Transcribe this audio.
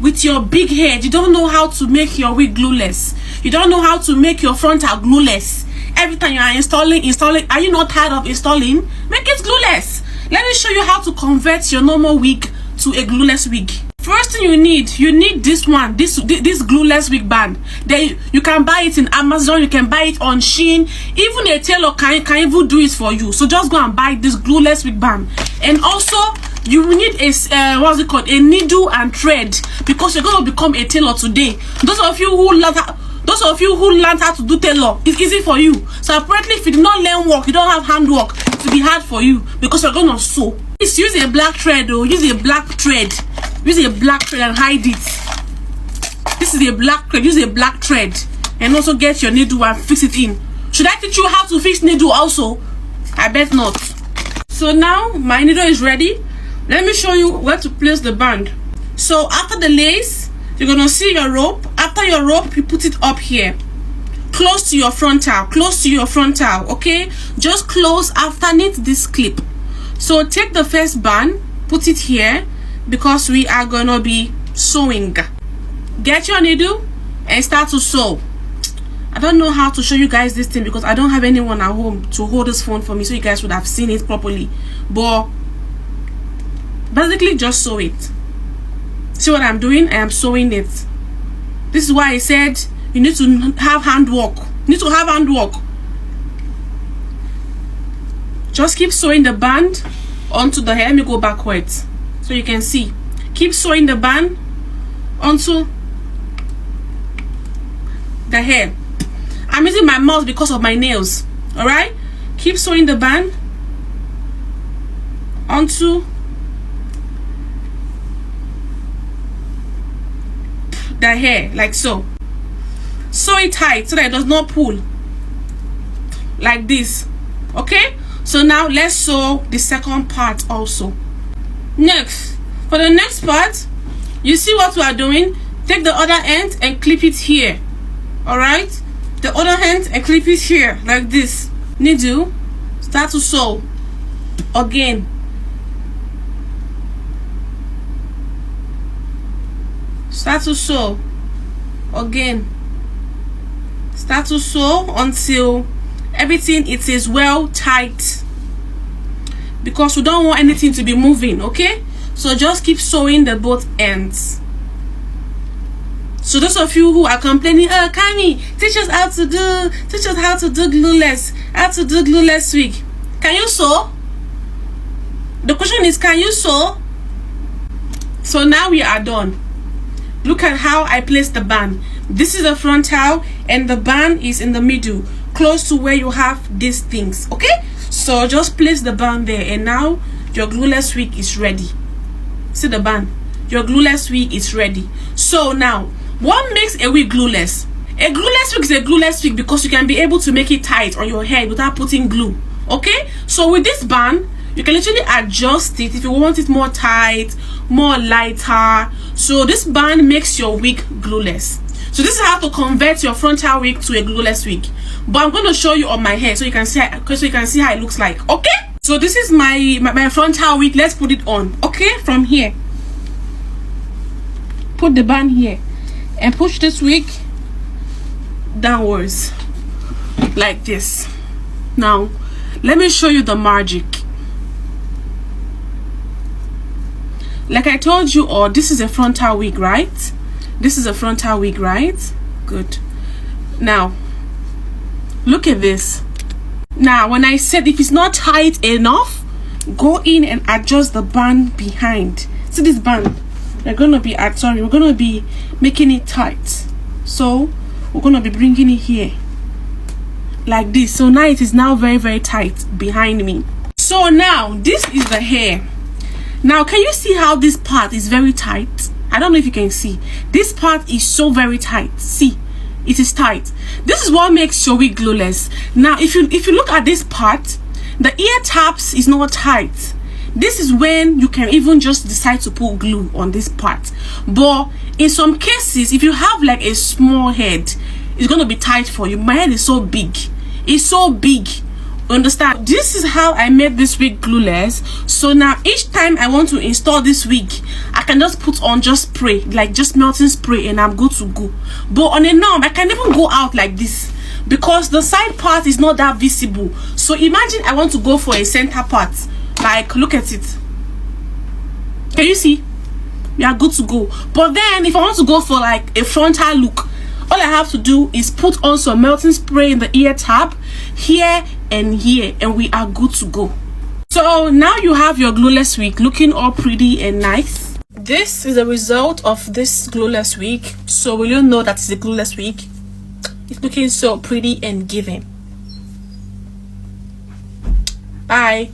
with your big head, you don't know how to make your wig glueless, you don't know how to make your frontal glueless. Every time you are installing, are you not tired of installing? Make it glueless. Let me show you how to convert your normal wig to a glueless wig. First thing you need this one, this glueless wig band. Then you can buy it in Amazon, you can buy it on Shein. Even a tailor can even do it for you. So just go and buy this glueless wig band. And also you will need a what's it called, a needle and thread, because you're going to become a tailor today. Those of you who learned how to do tailor, it's easy for you. So apparently if you did not learn work, you don't have handwork, it will be hard for you because you're going to sew. Please use a black thread, or use a black thread. Use a black thread and hide it. This is a black thread. Use a black thread and also get your needle and fix it in. Should I teach you how to fix needle also? I bet not. So now my needle is ready. Let me show you where to place the band. So after the lace, you're gonna see your rope. After your rope, you put it up here, close to your frontal, okay? Just close underneath this clip. So take the first band, put it here, because we are gonna be sewing. Get your needle and start to sew. I don't know how to show you guys this thing because I don't have anyone at home to hold this phone for me, so you guys would have seen it properly. But basically just sew it. See what I'm doing? I am sewing it. This is why I said you need to have handwork. Just keep sewing the band onto the hair. Let me go backwards so you can see. Keep sewing the band onto the hair. I'm using my mouse because of my nails. Alright? Keep sewing the band onto the hair, like so. Sew it tight so that it does not pull. Like this. Okay? So now let's sew the second part also. Next, for the next part, you see what we are doing? Take the other end and clip it here. Alright? The other hand and clip it here, like this. Needle, start to sew again. Start to sew again. Start to sew until everything it is well tight, because we don't want anything to be moving. Okay, so just keep sewing the both ends. So those of you who are complaining, oh Kami, teach us how to do glueless wig. Can you sew? The question is, can you sew? So now we are done. Look at how I placed the band. This is the frontal and the band is in the middle, close to where you have these things. Okay, so just place the band there, and now your glueless wig is ready. See the band? Your glueless wig is ready. So now, what makes a wig glueless? A glueless wig is a glueless wig because you can be able to make it tight on your head without putting glue. Okay, so with this band, you can literally adjust it if you want it more tight, more lighter. So this band makes your wig glueless. So this is how to convert your frontal wig to a glueless wig. But I'm going to show you on my hair so you can see how it looks like. Okay, so this is my frontal wig. Let's put it on. Okay, from here, put the band here and push this wig downwards like this. Now let me show you the magic. Like I told you all, this is a frontal wig, right? This is a frontal wig, right? Good. Now look at this. Now when I said if it's not tight enough, go in and adjust the band behind. See this band? We're gonna be making it tight. So we're gonna be bringing it here like this. So now it is now very, very tight behind me. So now this is the hair. Now can you see how this part is very tight? I don't know if you can see. This part is so very tight. See, it is tight. This is what makes your wig glueless. Now if you look at this part, the ear tabs is not tight. This is when you can even just decide to put glue on this part. But in some cases, if you have like a small head, it's gonna be tight for you. My head is so big. It's so big. Understand? This is how I made this wig glueless. So now each time I want to install this wig, I I can just put on just spray, like just melting spray, and I'm good to go. But on a norm, I can even go out like this because the side part is not that visible. So imagine I want to go for a center part, like look at it. Can you see? We are good to go. But then if I want to go for like a frontal look, all I have to do is put on some melting spray in the ear tab here and here, and we are good to go. So now you have your glueless wig looking all pretty and nice. This is the result of this glueless wig. So will you know that it's a glueless wig? It's looking so pretty and giving. Bye.